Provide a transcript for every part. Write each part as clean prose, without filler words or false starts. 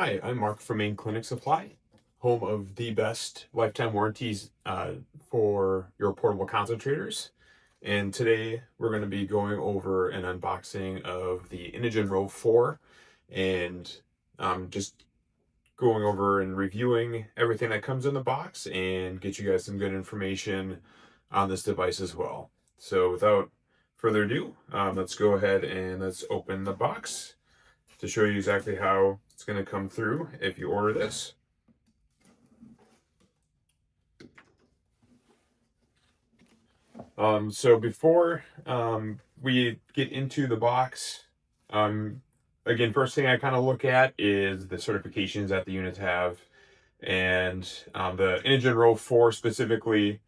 Hi, I'm Mark from Main Clinic Supply, home of the best lifetime warranties for your portable concentrators. And today we're going to be going over an unboxing of the Inogen Rove 4 and just going over and reviewing everything that comes in the box and get you guys some good information on this device as well. So without further ado, let's go ahead and let's open the box to show you exactly how it's going to come through if you order this. So before we get into the box, again, first thing I kind of look at is the certifications that the units have. And the Inogen Rove 4 specifically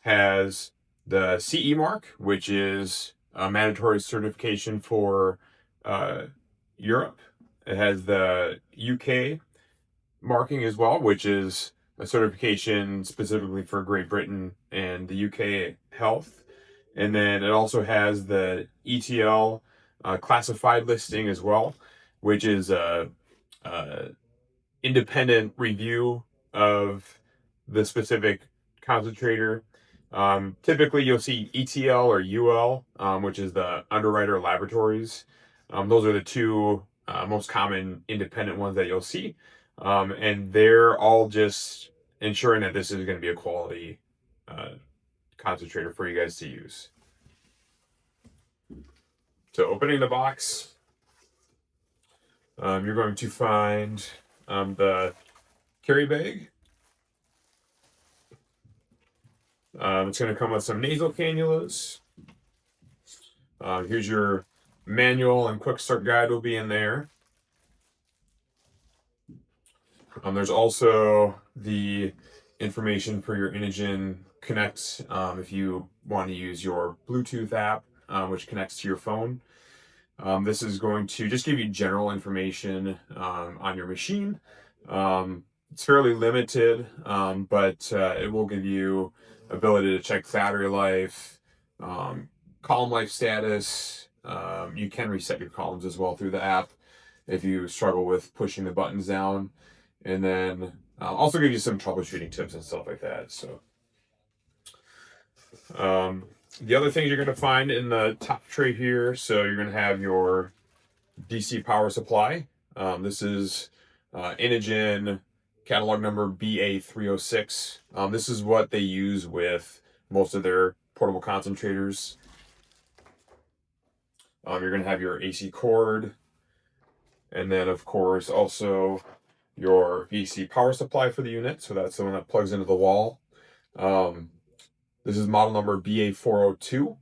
has the CE mark, which is a mandatory certification for Europe. It has the UK marking as well, which is a certification specifically for Great Britain and the UK Health. And then it also has the ETL classified listing as well, which is a independent review of the specific concentrator. Typically, you'll see ETL or UL, which is the Underwriter Laboratories. Those are the two most common independent ones that you'll see. And they're all just ensuring that this is going to be a quality concentrator for you guys to use. So opening the box, you're going to find the carry bag. It's going to come with some nasal cannulas. Here's your manual and quick start guide will be in there. There's also the information for your Inogen Connect if you want to use your Bluetooth app, which connects to your phone. This is going to just give you general information on your machine. It's fairly limited, but it will give you ability to check battery life, column life status. You can reset your columns as well through the app if you struggle with pushing the buttons down. And then also give you some troubleshooting tips and stuff like that. So the other things you're going to find in the top tray here, so you're going to have your DC power supply. This is Inogen catalog number BA306. This is what they use with most of their portable concentrators. You're going to have your AC cord, and then of course also your VC power supply for the unit. So that's the one that plugs into the wall. This is model number BA402.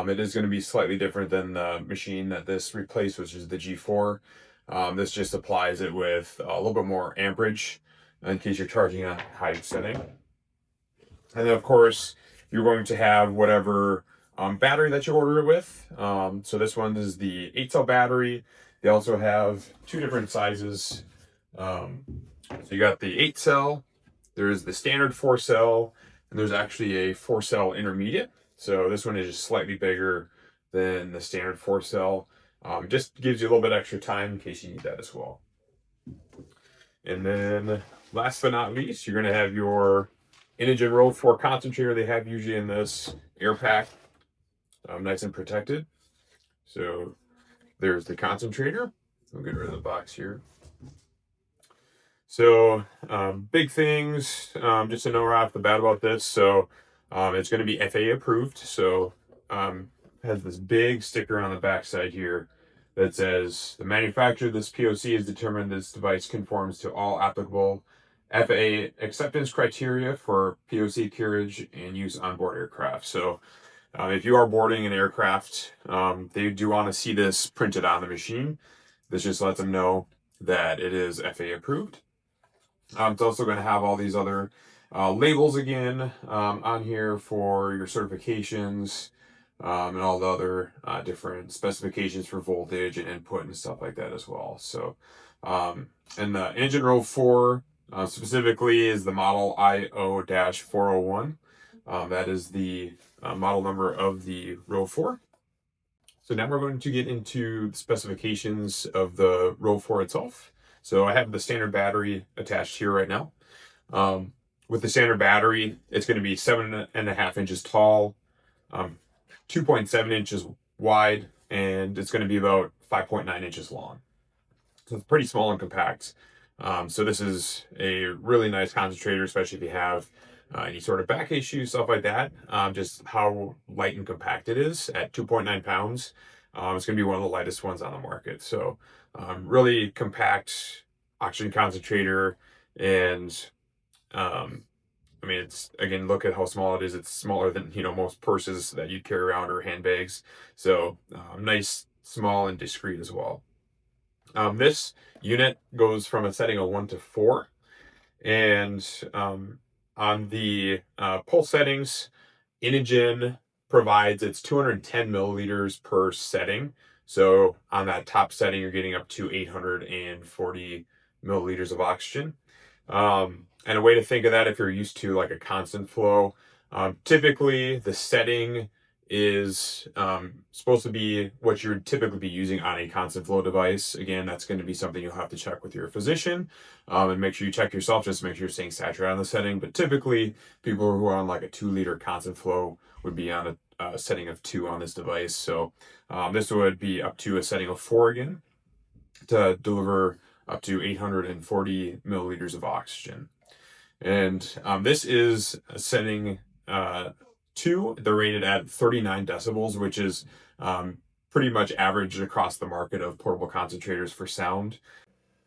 It is going to be slightly different than the machine that this replaced, which is the G4. This just applies it with a little bit more amperage in case you're charging on high setting. And then of course, you're going to have whatever battery that you order it with. So this one is the 8-cell battery. They also have two different sizes. So you got the 8-cell, there's the standard 4-cell, and there's actually a 4-cell intermediate. So this one is just slightly bigger than the standard 4-cell. Just gives you a little bit extra time in case you need that as well. And then last but not least, you're going to have your Inogen Rove 4 concentrator they have usually in this air pack, nice and protected. So there's the concentrator. We'll get rid of the box here. So big things, just to know right off the bat about this. So it's going to be FAA approved. So has this big sticker on the back side here that says the manufacturer of this POC has determined this device conforms to all applicable FAA acceptance criteria for POC carriage and use on board aircraft. So if you are boarding an aircraft, they do want to see this printed on the machine. This just lets them know that it is FAA approved. It's also going to have all these other labels again on here for your certifications and all the other different specifications for voltage and input and stuff like that as well. So, and the Inogen Rove 4 specifically is the model IO-401. That is the model number of the Rove 4. So now we're going to get into the specifications of the Rove 4 itself. So I have the standard battery attached here right now. Um, with the standard battery, it's going to be 7.5 inches tall, 2.7 inches wide, and it's going to be about 5.9 inches long. So it's pretty small and compact. So this is a really nice concentrator, especially if you have any sort of back issues, stuff like that. Just how light and compact it is at 2.9 pounds. It's going to be one of the lightest ones on the market. So really compact oxygen concentrator. And I mean, it's, again, look at how small it is. It's smaller than, most purses that you carry around or handbags. So nice, small, and discreet as well. This unit goes from a setting of 1 to 4, and on the pulse settings, Inogen provides its 210 milliliters per setting. So on that top setting, you're getting up to 840 milliliters of oxygen. And a way to think of that, if you're used to like a constant flow, typically the setting is supposed to be what you'd typically be using on a constant flow device. Again, that's going to be something you'll have to check with your physician, and make sure you check yourself just to make sure you're staying saturated on the setting. But typically, people who are on like a 2-liter constant flow would be on a setting of 2 on this device. So this would be up to a setting of 4 again to deliver up to 840 milliliters of oxygen. And this is a setting 2. They're rated at 39 decibels, which is pretty much average across the market of portable concentrators for sound.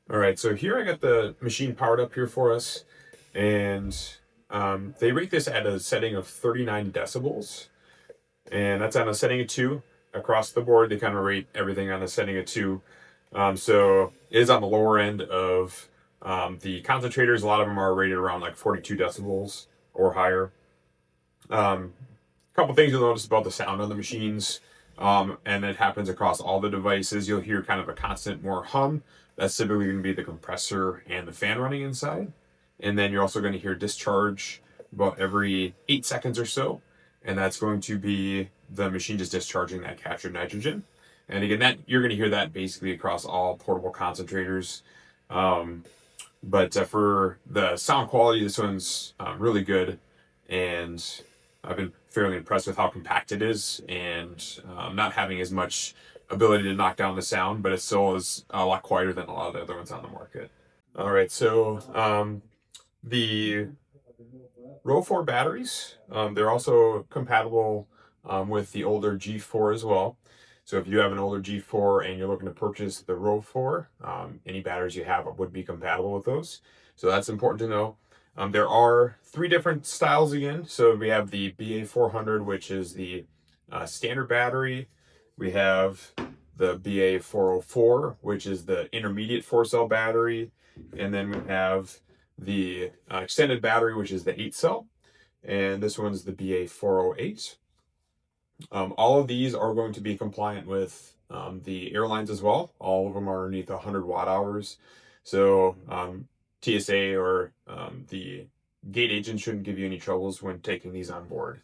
All right, so here I got the machine powered up here for us, and they rate this at a setting of 39 decibels, and that's on a setting of 2. Across the board, they kind of rate everything on a setting of 2. So it is on the lower end of the concentrators. A lot of them are rated around like 42 decibels or higher. A couple things you'll notice about the sound on the machines, and it happens across all the devices. You'll hear kind of a constant more hum. That's typically going to be the compressor and the fan running inside. And then you're also going to hear discharge about every 8 seconds or so. And that's going to be the machine just discharging that captured nitrogen. And again, that you're going to hear that basically across all portable concentrators. But for the sound quality, this one's really good. And I've been fairly impressed with how compact it is, and not having as much ability to knock down the sound, but it still is a lot quieter than a lot of the other ones on the market. All right, so the Rove 4 batteries, they're also compatible with the older G4 as well. So if you have an older G4 and you're looking to purchase the Rove 4, any batteries you have would be compatible with those. So that's important to know. There are 3 different styles again. So we have the BA400, which is the standard battery. We have the BA404, which is the intermediate 4-cell battery. And then we have the extended battery, which is the 8-cell. And this one's the BA408. All of these are going to be compliant with the airlines as well. All of them are underneath 100 watt hours. So TSA or the gate agent shouldn't give you any troubles when taking these on board.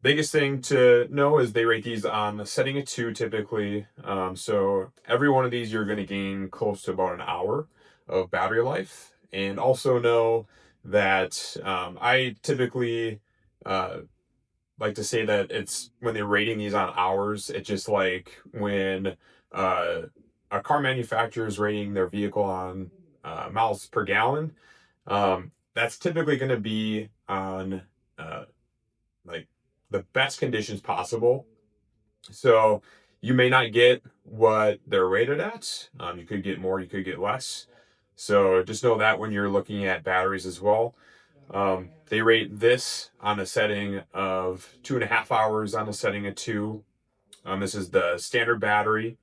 Biggest thing to know is they rate these on a setting of 2 typically. So every one of these you're going to gain close to about an hour of battery life. And also know that I typically like to say that it's when they're rating these on hours, it's just like when a car manufacturer is rating their vehicle on miles per gallon. That's typically going to be on like the best conditions possible. So you may not get what they're rated at. You could get more, you could get less. So just know that when you're looking at batteries as well. They rate this on a setting of 2.5 hours on a setting of 2. This is the standard battery.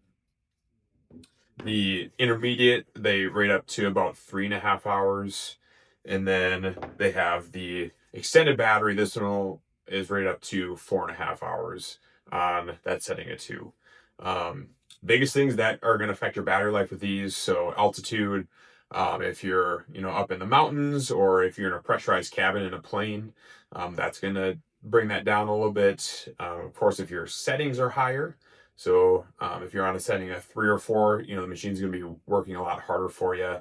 The intermediate, they rate up to about 3.5 hours. And then they have the extended battery. This one is rated up to 4.5 hours on that setting of 2. Biggest things that are going to affect your battery life with these, so altitude, if you're up in the mountains, or if you're in a pressurized cabin in a plane, that's going to bring that down a little bit. Of course, if your settings are higher, So if you're on a setting of 3 or 4, the machine's going to be working a lot harder for you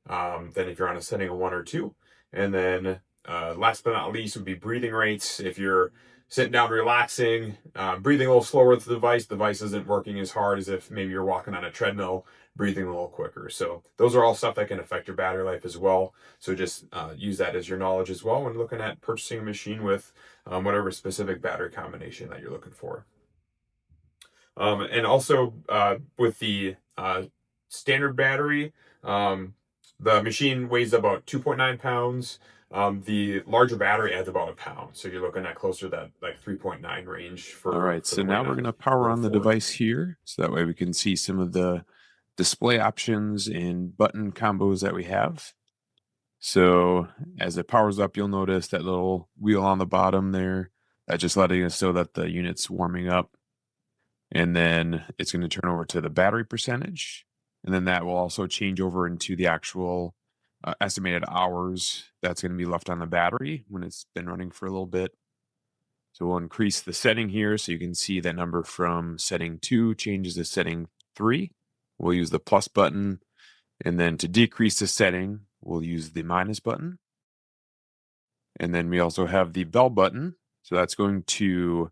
than if you're on a setting of 1 or 2. And then last but not least would be breathing rates. If you're sitting down relaxing, breathing a little slower with the device isn't working as hard as if maybe you're walking on a treadmill, breathing a little quicker. So those are all stuff that can affect your battery life as well. So just use that as your knowledge as well when looking at purchasing a machine with whatever specific battery combination that you're looking for. And also with the standard battery, the machine weighs about 2.9 pounds. The larger battery adds about a pound. So you're looking at closer to that like 3.9 range for. All right, for so the now weight we're going to power on the 4. device here, so that way we can see some of the display options and button combos that we have. So as it powers up, you'll notice that little wheel on the bottom there, that's just letting us know that the unit's warming up. And then it's going to turn over to the battery percentage. And then that will also change over into the actual estimated hours that's going to be left on the battery when it's been running for a little bit. So we'll increase the setting here so you can see that number from setting 2 changes to setting 3. We'll use the plus button. And then to decrease the setting, we'll use the minus button. And then we also have the bell button. So that's going to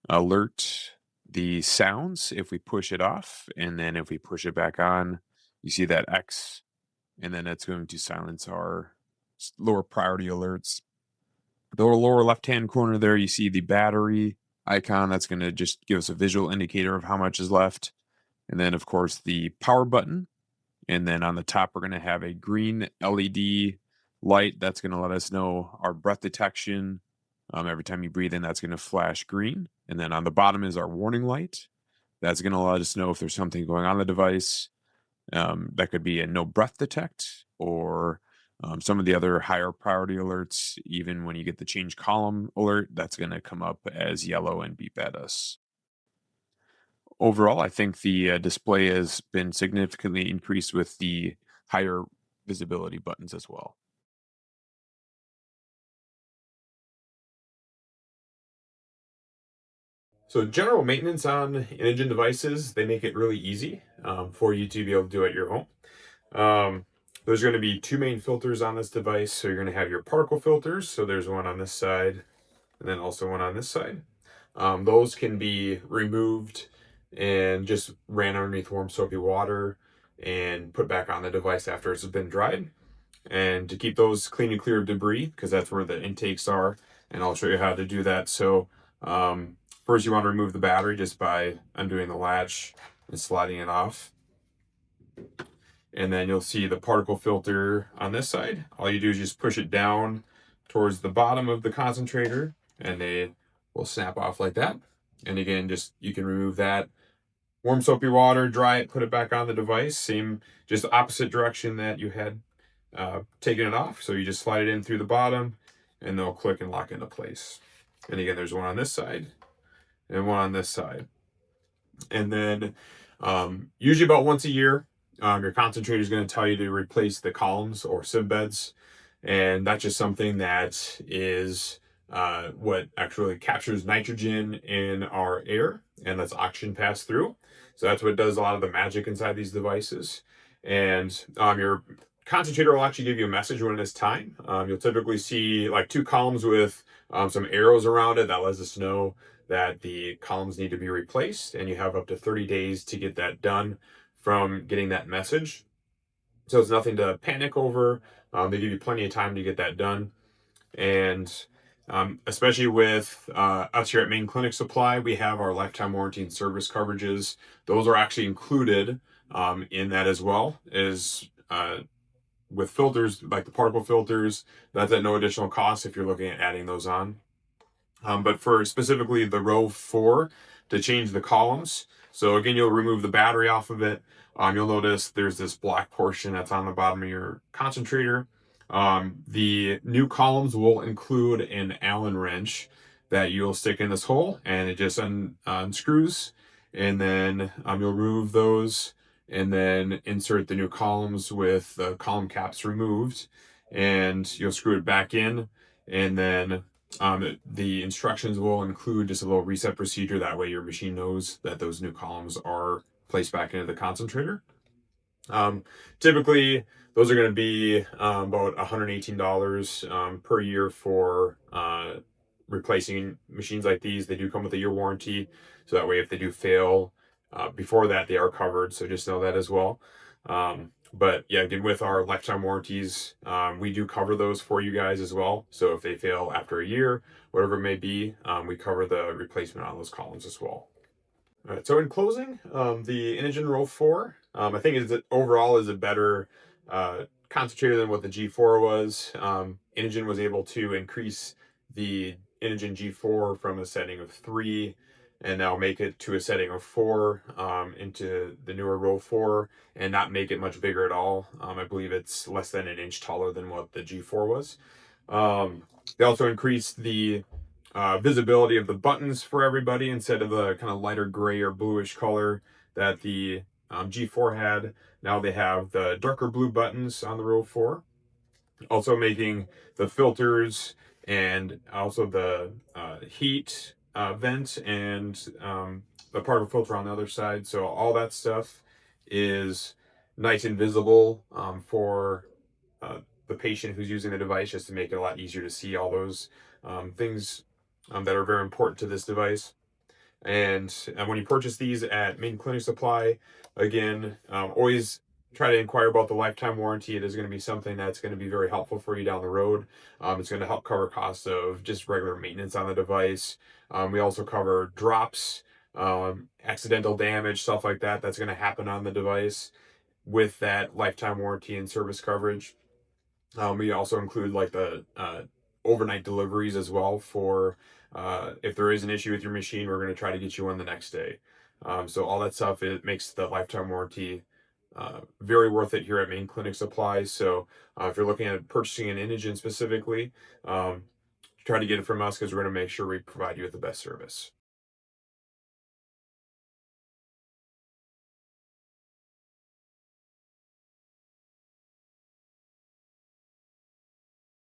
alert the sounds if we push it off. And then if we push it back on, you see that X. And then it's going to silence our lower priority alerts. The lower left-hand corner there, you see the battery icon. That's going to just give us a visual indicator of how much is left. And then, of course, the power button. And then on the top, we're going to have a green LED light. That's going to let us know our breath detection. Every time you breathe in, that's going to flash green. And then on the bottom is our warning light. That's going to let us know if there's something going on the device. That could be a no breath detect or some of the other higher priority alerts. Even when you get the change column alert, that's going to come up as yellow and beep at us. Overall, I think the display has been significantly increased with the higher visibility buttons as well. So general maintenance on Inogen devices, they make it really easy for you to be able to do at your home. There's going to be 2 main filters on this device. So you're going to have your particle filters. So there's one on this side and then also one on this side. Those can be removed and just ran underneath warm soapy water and put back on the device after it's been dried. And to keep those clean and clear of debris, because that's where the intakes are, and I'll show you how to do that. So first you want to remove the battery just by undoing the latch and sliding it off. And then you'll see the particle filter on this side. All you do is just push it down towards the bottom of the concentrator and they will snap off like that. And again, just you can remove that. Warm soapy water, dry it, put it back on the device. Same, just the opposite direction that you had taken it off. So you just slide it in through the bottom and they'll click and lock into place. And again, there's one on this side and one on this side. And then usually about once a year, your concentrator is going to tell you to replace the columns or sieve beds. And that's just something that is what actually captures nitrogen in our air and lets oxygen pass through. So that's what does a lot of the magic inside these devices. And your concentrator will actually give you a message when it's time. You'll typically see like 2 columns with some arrows around it that lets us know that the columns need to be replaced, and you have up to 30 days to get that done from getting that message. So it's nothing to panic over. They give you plenty of time to get that done. And especially with us here at Main Clinic Supply, we have our lifetime warranty and service coverages. Those are actually included in that as well as with filters like the particle filters. That's at no additional cost if you're looking at adding those on. But for specifically the Rove 4 to change the columns, so again, you'll remove the battery off of it. You'll notice there's this black portion that's on the bottom of your concentrator. The new columns will include an Allen wrench that you'll stick in this hole and it just unscrews. And then you'll remove those and then insert the new columns with the column caps removed. And you'll screw it back in and then The instructions will include just a little reset procedure. That way your machine knows that those new columns are placed back into the concentrator. Typically, those are going to be about $118 per year for replacing machines like these. They do come with a year warranty, so that way if they do fail before that, they are covered. So just know that as well. But yeah, again, with our lifetime warranties, we do cover those for you guys as well. So if they fail after a year, whatever it may be, we cover the replacement on those columns as well. All right, so in closing, the Inogen Rove 4, I think overall is a better concentrator than what the G4 was. Inogen was able to increase the Inogen G4 from a setting of 3 and now make it to a setting of 4 into the newer Rove 4 and not make it much bigger at all. I believe it's less than an inch taller than what the G4 was. They also increased the visibility of the buttons for everybody instead of the kind of lighter gray or bluish color that the G4 had. Now they have the darker blue buttons on the Rove 4, also making the filters and also the heat vent and the particle filter on the other side. So all that stuff is nice and visible for the patient who's using the device, just to make it a lot easier to see all those things that are very important to this device. And when you purchase these at Main Clinic Supply, again, always try to inquire about the lifetime warranty. It is going to be something that's going to be very helpful for you down the road. It's going to help cover costs of just regular maintenance on the device. We also cover drops, accidental damage, stuff like that that's going to happen on the device with that lifetime warranty and service coverage. We also include like the overnight deliveries as well for if there is an issue with your machine, we're going to try to get you one the next day. So all that stuff, it makes the lifetime warranty very worth it here at Main Clinic Supply. So if you're looking at purchasing an Inogen specifically, try to get it from us because we're going to make sure we provide you with the best service.